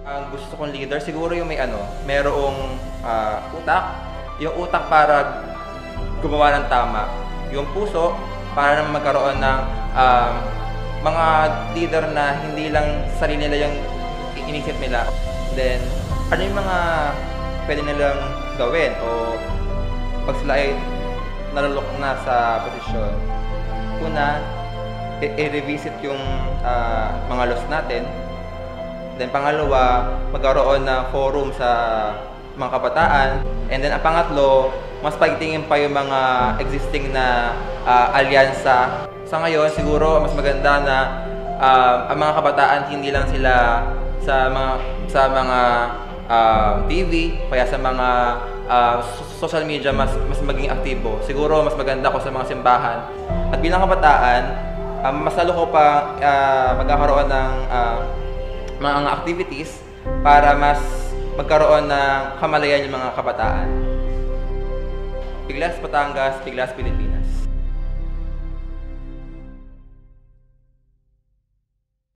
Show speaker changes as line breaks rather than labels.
Ang gusto kong leader siguro yung may merong utak, yung utak para gumawa ng tama, yung puso para naman magkaroon ng mga leader na hindi lang sarili nila yung inisip nila. Then, ano yung mga pwede nilang gawin o pag sila ay nalulok na sa posisyon. Una, i-revisit yung mga laws natin. Then pangalawa, magkaroon ng forum sa mga kabataan. And then ang pangatlo, mas pagtingin pa yung mga existing na alyansa. Sa ngayon, siguro mas maganda na ang mga kabataan hindi lang sila sa mga TV, kaya sa mga social media mas maging aktibo. Siguro mas maganda ko sa mga simbahan. At bilang kabataan, mas lalo ko pa magkakaroon ng mga activities para mas magkaroon ng kamalayan yung mga kabataan. Piglas Batangas, Piglas Pilipinas.